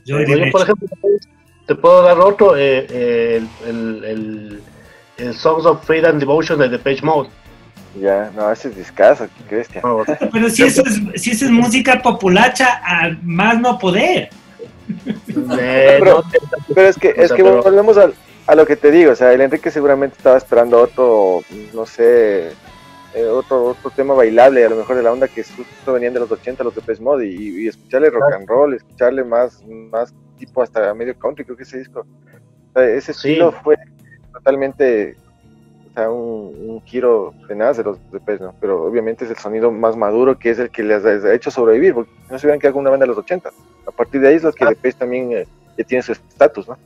Yo, por ejemplo, te puedo dar otro, el Songs of Freedom and Devotion de Depeche Mode. Ya, no, ese es discazo, qué bestia. Pero si eso es música populacha, a más no poder. Pero es que volvemos a lo que te digo, o sea, el Enrique seguramente estaba esperando otro, no sé, otro tema bailable, a lo mejor de la onda que justo venían de los 80, los de Depeche Mode, y escucharle rock and roll, escucharle más tipo hasta medio country, creo que ese disco, o sea, ese estilo fue totalmente, o sea, un giro de nada de los Depeche, ¿no? Pero obviamente es el sonido más maduro, que es el que les ha hecho sobrevivir, porque no se hubieran quedado con una banda de los 80, a partir de ahí es lo que Depeche también ya tiene su estatus, ¿no?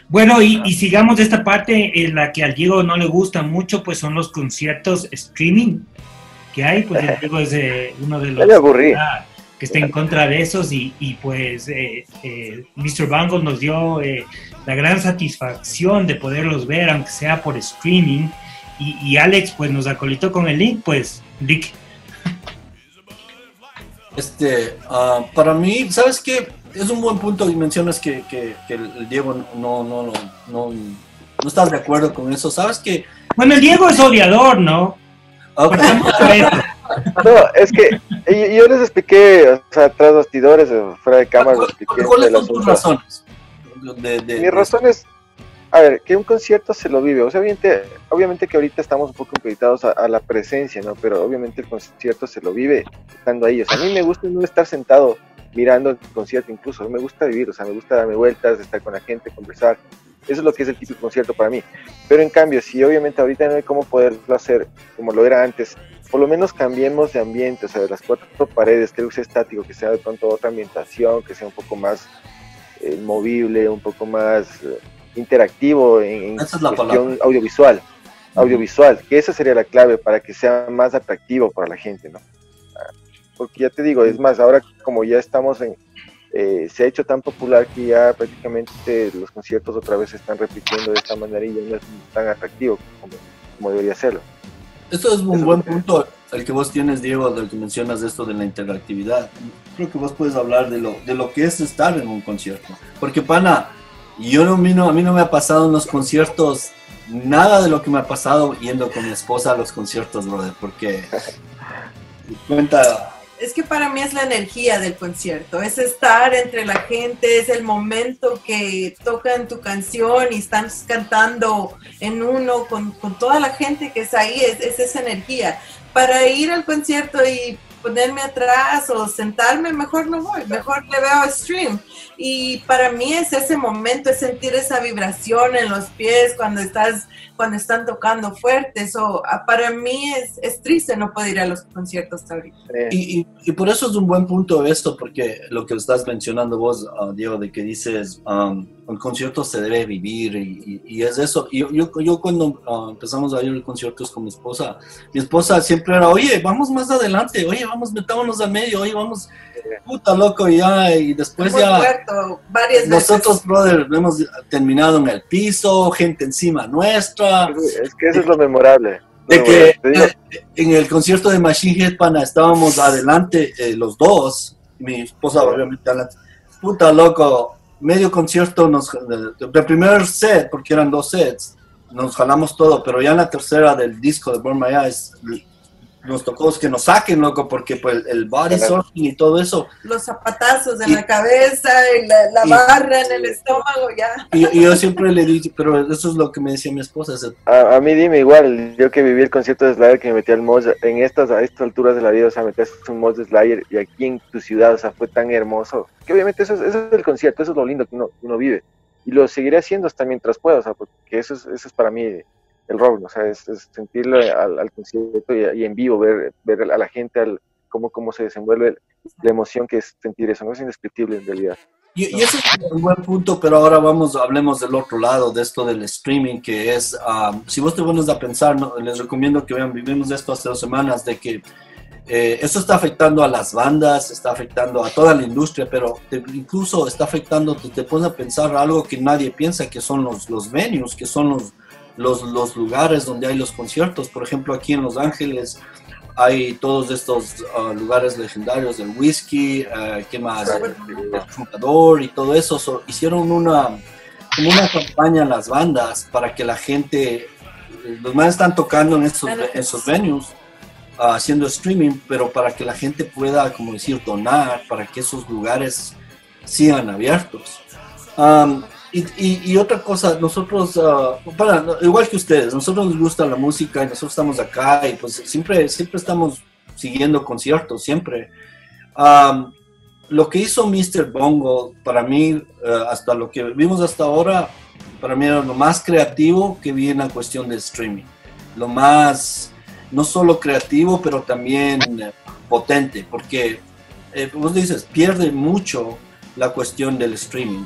Bueno, y sigamos de esta parte en la que al Diego no le gusta mucho, pues son los conciertos streaming que hay, pues el Diego es uno de los que está en contra de esos y pues Mr. Bangle nos dio la gran satisfacción de poderlos ver, aunque sea por streaming, y Alex pues nos acolitó con el link, pues Rick. Para mí, ¿sabes qué? Es un buen punto y mencionas que el Diego no estás de acuerdo con eso. ¿Sabes qué? Bueno, el Diego es odiador, ¿no? Okay. No, es que yo les expliqué, o sea, tras bastidores, fuera de cámara, les expliqué. ¿Cuáles son tus razones? Mis razones, a ver, que un concierto se lo vive. O sea, obviamente que ahorita estamos un poco impeditados a la presencia, ¿no? Pero obviamente el concierto se lo vive estando ahí. O sea, a mí me gusta no estar sentado mirando el concierto, incluso me gusta vivir, o sea, me gusta darme vueltas, estar con la gente, conversar, eso es lo que es el típico concierto para mí, pero en cambio, si obviamente ahorita no hay cómo poderlo hacer como lo era antes, por lo menos cambiemos de ambiente, o sea, de las cuatro paredes, que sea estático, que sea de pronto otra ambientación, que sea un poco más movible, un poco más interactivo en cuestión audiovisual, que esa sería la clave para que sea más atractivo para la gente, ¿no? Porque ya te digo, es más, ahora como ya estamos se ha hecho tan popular que ya prácticamente los conciertos otra vez se están repitiendo de esta manera y ya no es tan atractivo como debería serlo. Esto es un buen punto, el que vos tienes, Diego, del que mencionas esto de la interactividad. Creo que vos puedes hablar de lo que es estar en un concierto. Porque, pana, a mí no me ha pasado en los conciertos nada de lo que me ha pasado yendo con mi esposa a los conciertos, brother, porque cuenta... Es que para mí es la energía del concierto, es estar entre la gente, es el momento que tocan tu canción y están cantando en uno con toda la gente que está ahí, es esa energía. Para ir al concierto y ponerme atrás o sentarme, mejor no voy, mejor le veo stream. Y para mí es ese momento, es sentir esa vibración en los pies cuando están tocando fuerte. Eso para mí es triste no poder ir a los conciertos hasta ahorita. Y por eso es un buen punto esto, porque lo que estás mencionando vos, Diego, de que dices, el concierto se debe vivir y es eso. Yo cuando empezamos a ir a conciertos con mi esposa siempre era, oye, vamos más adelante, oye, metámonos al medio, oye, vamos, puta loco, y después varias nosotros, veces. brother, hemos terminado en el piso, gente encima nuestra. Es que eso es lo memorable. En el concierto de Machine Head, pana, estábamos adelante, los dos, mi esposa obviamente adelante, puta loco, medio concierto, el primer set, porque eran 2 sets, nos jalamos todo, pero ya en la tercera del disco de Burn My Eyes, nos tocó que nos saquen, loco, porque pues el body surfing y todo eso. Los zapatazos en la cabeza, y la barra en el estómago, ya. Y yo siempre le dije, pero eso es lo que me decía mi esposa. A mí dime igual, yo que viví el concierto de Slayer, que me metí al mod, a estas alturas de la vida, o sea, metías un mod de Slayer y aquí en tu ciudad, o sea, fue tan hermoso, que obviamente eso es el concierto, eso es lo lindo que uno vive, y lo seguiré haciendo hasta mientras pueda, o sea, porque eso es para mí el rock, ¿no? O sea, es sentirlo al concierto y en vivo, ver a la gente, cómo se desenvuelve la emoción que es sentir eso, no es indescriptible en realidad. Y eso es un buen punto, pero ahora hablemos del otro lado, de esto del streaming, que es, si vos te pones a pensar, ¿no? Les recomiendo que vean, vivimos esto hace 2 semanas, de que eso está afectando a las bandas, está afectando a toda la industria, pero incluso está afectando, te pones a pensar algo que nadie piensa, que son los venues, que son los lugares donde hay los conciertos. Por ejemplo, aquí en Los Ángeles hay todos estos lugares legendarios del whisky, ¿qué más? El Trucador y todo eso. Hicieron como una campaña en las bandas para que la gente, los más están tocando en esos venues, haciendo streaming, pero para que la gente pueda, como decir, donar, para que esos lugares sigan abiertos. Y otra cosa, nosotros, igual que ustedes, nosotros nos gusta la música y nosotros estamos acá y pues siempre estamos siguiendo conciertos, siempre. Lo que hizo Mr. Bungle, para mí, hasta lo que vimos hasta ahora, para mí era lo más creativo que vi en la cuestión de streaming. Lo más, no solo creativo, pero también potente, porque, vos dices, pierde mucho la cuestión del streaming.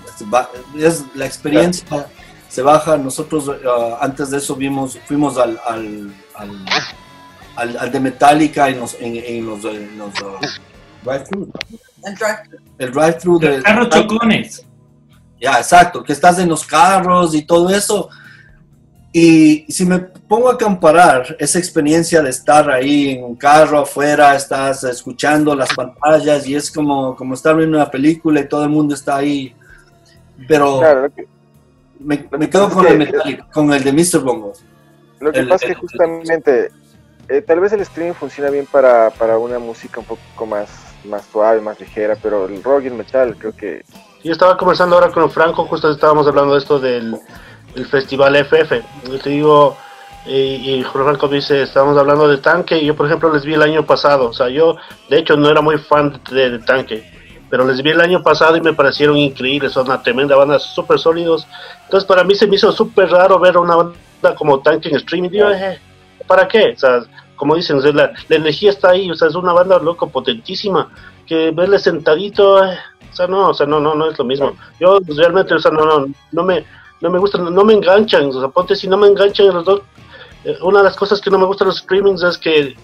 Es la experiencia, se baja. Nosotros antes de eso fuimos al de Metallica en los drive-thru. El drive-thru de carros chocones. Ya, exacto, que estás en los carros y todo eso. Y si me pongo a comparar esa experiencia de estar ahí en un carro afuera, estás escuchando las pantallas y es como estar viendo una película y todo el mundo está ahí, pero claro, me quedo con el de Mr. Bungle. Lo que pasa es que justamente tal vez el streaming funciona bien para una música un poco más suave, más ligera, pero el rock y el metal creo que... Yo estaba conversando ahora con Franco, justo estábamos hablando de esto del festival FF. Yo te digo, y Franco dice, estábamos hablando de Tanque, y yo por ejemplo les vi el año pasado, o sea, yo de hecho no era muy fan de Tanque, pero les vi el año pasado y me parecieron increíbles, son una tremenda banda, súper sólidos. Entonces para mí se me hizo súper raro ver una banda como Tanque en streaming. Digo, ¿para qué? O sea, como dicen, o sea, la energía está ahí, o sea, es una banda loco, potentísima, que verle sentadito, o sea, no es lo mismo. Yo realmente, o sea, no me gustan, no me enganchan, o sea, ponte, si no me enganchan los dos, una de las cosas que no me gustan los streamings es que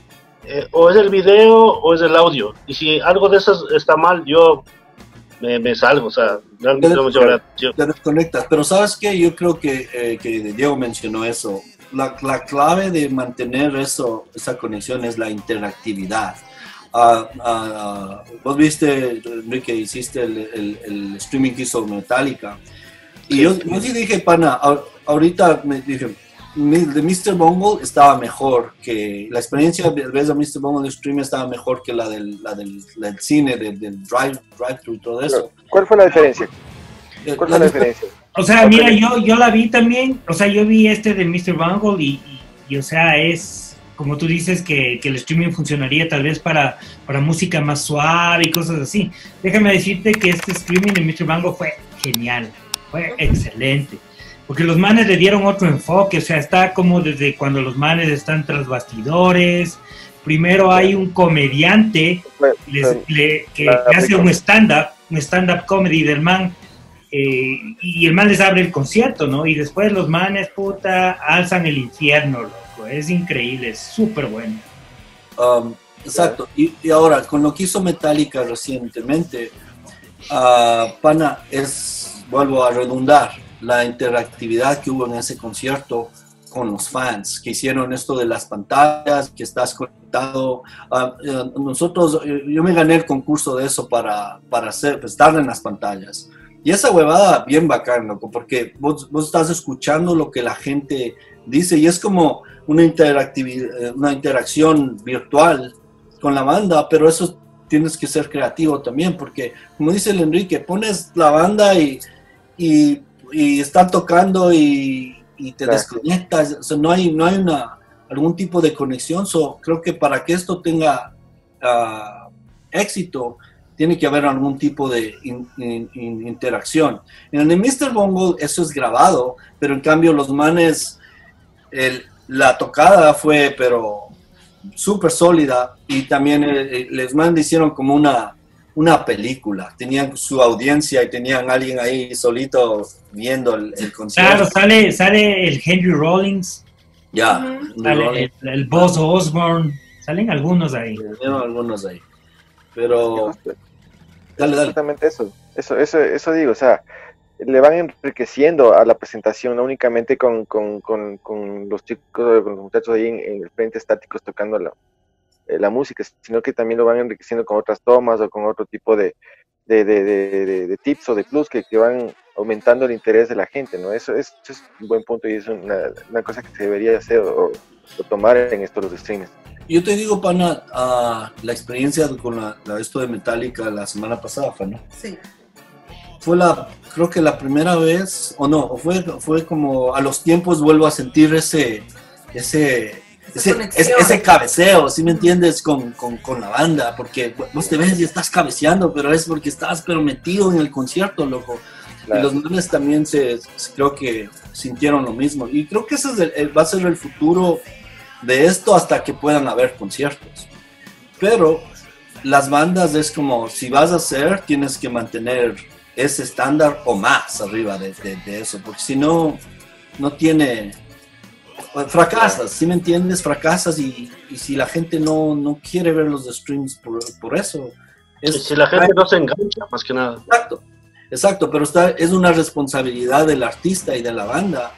o es el video o es el audio, y si algo de eso está mal, yo me salgo, o sea, te desconectas. Pero ¿sabes qué? Yo creo que Diego mencionó eso. La clave de mantener esa conexión es la interactividad. Vos viste, Enrique, hiciste el streaming que hizo Metallica. Y yo sí dije, pana, ahorita me dije, de Mr. Bungle estaba mejor que la experiencia de Mr. Bungle de streaming estaba mejor que la del cine, del drive-thru y todo eso. ¿Cuál fue la diferencia? ¿Cuál fue la diferencia? O sea, mira, yo la vi también, o sea, yo vi de Mr. Bungle y o sea, es como tú dices que el streaming funcionaría tal vez para música más suave y cosas así. Déjame decirte que este streaming de Mr. Bungle fue genial, fue excelente, porque los manes le dieron otro enfoque, o sea, está como desde cuando los manes están tras bastidores. Primero hay un comediante que hace un stand-up comedy del man, y el man les abre el concierto, ¿no? Y después los manes, puta, alzan el infierno, loco. Es increíble, es súper bueno. Exacto. Y ahora, con lo que hizo Metallica recientemente, pana, vuelvo a redundar, la interactividad que hubo en ese concierto con los fans, que hicieron esto de las pantallas, que estás conectado. Yo me gané el concurso de eso para estar en las pantallas. Y esa huevada bien bacán, loco, porque vos estás escuchando lo que la gente dice y es como una interacción virtual con la banda, pero eso tienes que ser creativo también, porque como dice el Enrique, pones la banda y está tocando y te desconectas, o sea, no hay algún tipo de conexión. Creo que para que esto tenga éxito, tiene que haber algún tipo de interacción. En el Mr. Bungle eso es grabado, pero en cambio los manes, la tocada fue pero súper sólida, y también les manes hicieron como una película. Tenían su audiencia y tenían alguien ahí solito viendo el concierto. Claro, sale el Henry Rollins. Ya. Sale el Buzz Osborne. Salen algunos ahí. Algunos ahí. Pero... Dale. Exactamente eso digo, o sea, le van enriqueciendo a la presentación, no únicamente con los chicos, con los muchachos ahí en el frente estáticos tocando la música, sino que también lo van enriqueciendo con otras tomas o con otro tipo de tips o de plus que van aumentando el interés de la gente, ¿no? Eso es un buen punto y es una cosa que se debería hacer o tomar en estos los streams. Yo te digo, pana, la experiencia con esto de Metallica la semana pasada, pana. Sí. Fue creo que la primera vez, o no, fue como a los tiempos vuelvo a sentir ese cabeceo, ¿sí me entiendes? Con la banda, porque vos te ves y estás cabeceando, pero es porque estás metido en el concierto, loco. Claro. Y los manes también creo que sintieron lo mismo, y creo que ese va a ser el futuro de esto hasta que puedan haber conciertos. Pero las bandas es como, si vas a hacer, tienes que mantener ese estándar o más arriba de eso, porque si no tiene... Fracasas, ¿sí me entiendes? Fracasas y si la gente no quiere ver los streams por eso. Si la gente no se engancha, más que nada. Exacto, pero es una responsabilidad del artista y de la banda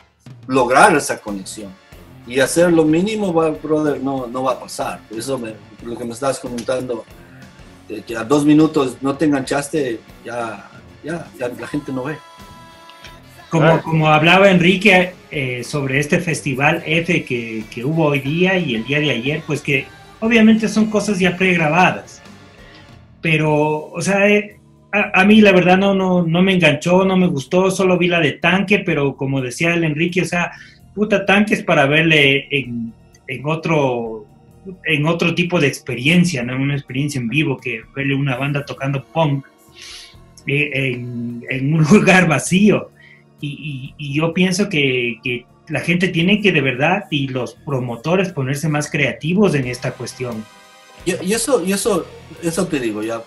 lograr esa conexión. Y hacer lo mínimo, brother, no va a pasar. Eso lo que me estabas comentando, que a 2 minutos no te enganchaste, ya la gente no ve. Como hablaba Enrique sobre este festival F que hubo hoy día y el día de ayer, pues que obviamente son cosas ya pregrabadas. Pero, o sea, a mí la verdad no me enganchó, no me gustó, solo vi la de Tanque, pero como decía el Enrique, o sea, puta, Tanque es para verle en otro tipo de experiencia, ¿no? Una experiencia en vivo, que verle una banda tocando punk en un lugar vacío. Y yo pienso que la gente tiene que de verdad, y los promotores, ponerse más creativos en esta cuestión. Y eso te digo, ya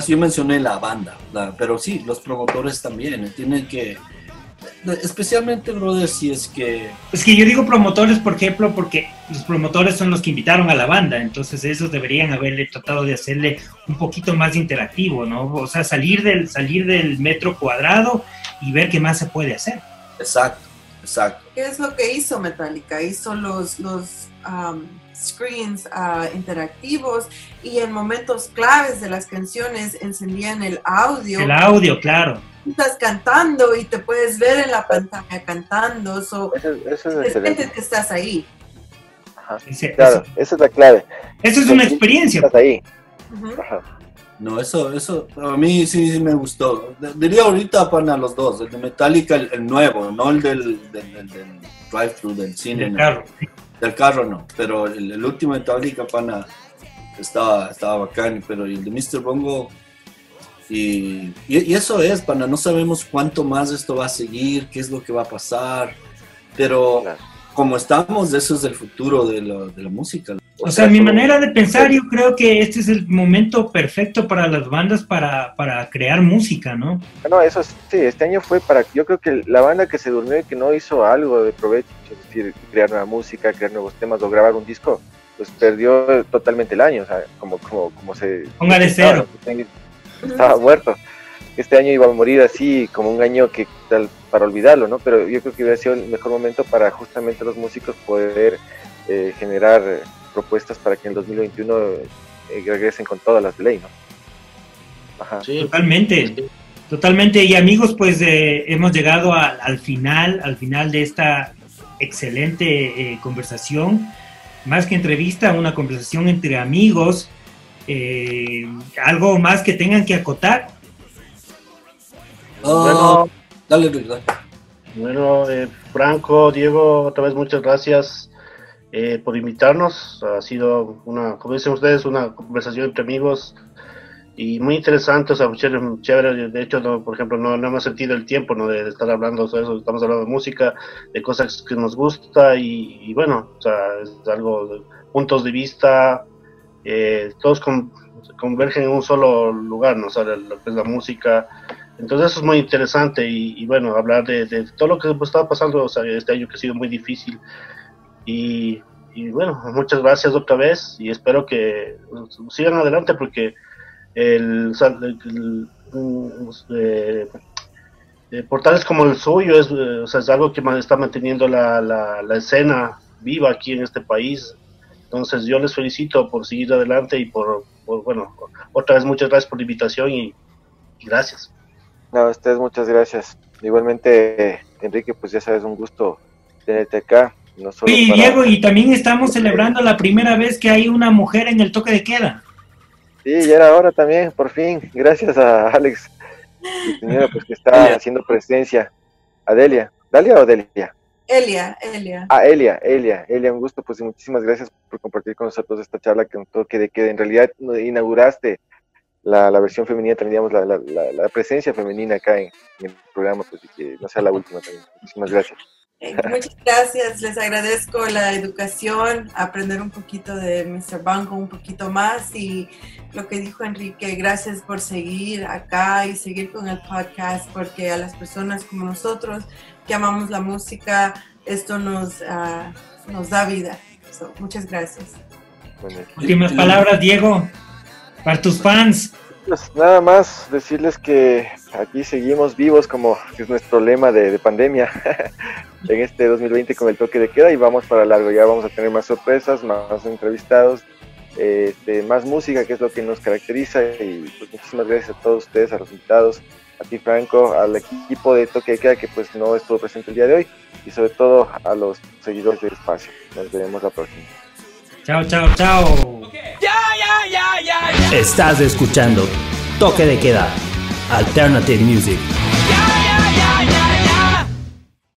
yo mencioné la banda, pero sí, los promotores también tienen que, especialmente, brother, si es que... Es que yo digo promotores, por ejemplo, porque los promotores son los que invitaron a la banda, entonces esos deberían haberle tratado de hacerle un poquito más interactivo, ¿no? O sea, salir del metro cuadrado y ver qué más se puede hacer. Exacto. ¿Qué es lo que hizo Metallica? Hizo los screens interactivos, y en momentos claves de las canciones encendían el audio. El audio, claro. Estás cantando y te puedes ver en la pantalla cantando, eso es excelente que estás ahí. Ajá. Claro, esa es la clave. Eso es una experiencia. Estás ahí. Ajá. No, eso a mí sí me gustó. Diría ahorita para los dos, el de Metallica, el nuevo, no el del drive-thru, del cine. Del carro no, pero el último de Metallica, pana, estaba bacán, pero el de Mr. Bungle, y eso es, pana, no sabemos cuánto más esto va a seguir, qué es lo que va a pasar, pero como estamos, eso es el futuro de la música. O sea, mi manera de pensar, yo creo que este es el momento perfecto para las bandas para crear música, ¿no? No, eso sí, este año fue yo creo que la banda que se durmió y que no hizo algo de provecho, es decir, crear nueva música, crear nuevos temas o grabar un disco, pues perdió totalmente el año, o sea, como se... Ponga de cero. Estaba muerto. Este año iba a morir así, como un año para olvidarlo, ¿no? Pero yo creo que hubiera sido el mejor momento para justamente los músicos poder generar propuestas para que en el 2021 regresen con todas las de ley, ¿no? Ajá. Sí, totalmente. Y amigos, pues hemos llegado al final de excelente conversación, más que entrevista, una conversación entre amigos. ¿Algo más que tengan que acotar? Bueno, dale, Luis, dale. Bueno, Franco, Diego, otra vez muchas gracias por invitarnos. Ha sido como dicen ustedes, una conversación entre amigos y muy interesante, o sea, chévere. De hecho, por ejemplo, no hemos sentido el tiempo, ¿no? de estar hablando de eso. Estamos hablando de música, de cosas que nos gusta y bueno, o sea, es algo de puntos de vista, todos convergen en un solo lugar, ¿no? O sea, lo que es la música. Entonces eso es muy interesante y bueno, hablar de todo lo que estaba pasando, o sea, este año que ha sido muy difícil y bueno, muchas gracias otra vez y espero que sigan adelante porque portales como el suyo o sea, es algo que está manteniendo la escena viva aquí en este país. Entonces yo les felicito por seguir adelante y por bueno, otra vez muchas gracias por la invitación y gracias. No, a ustedes muchas gracias. Igualmente, Enrique, pues ya sabes, un gusto tenerte acá. No solo Sí, Diego, y también estamos celebrando la primera vez que hay una mujer en el toque de queda. Sí, ya era hora también, por fin. Gracias a Alex, mi señora, pues que está haciendo presencia. ¿Adelia? ¿Dalia o Delia? Elia. Ah, Elia, un gusto, pues y muchísimas gracias por compartir con nosotros esta charla que un toque de queda. En realidad inauguraste la versión femenina, tendríamos la presencia femenina acá en el programa, pues y que no sea la última también. Muchísimas gracias. Muchas gracias, les agradezco la educación, aprender un poquito de Mr. Banco, un poquito más y lo que dijo Enrique, gracias por seguir acá y seguir con el podcast porque a las personas como nosotros que amamos la música, esto nos da vida. Muchas gracias. Bueno, Últimas palabras, Diego, para tus fans. Pues nada más decirles que aquí seguimos vivos como es nuestro lema de pandemia en este 2020 con el toque de queda y vamos para largo, ya vamos a tener más sorpresas, más entrevistados, más música que es lo que nos caracteriza y pues muchísimas gracias a todos ustedes, a los invitados, a ti Franco, al equipo de toque de queda que pues no estuvo presente el día de hoy y sobre todo a los seguidores del espacio. Nos veremos la próxima. Chao, chao, chao. Estás escuchando Toque de Queda, Alternative Music.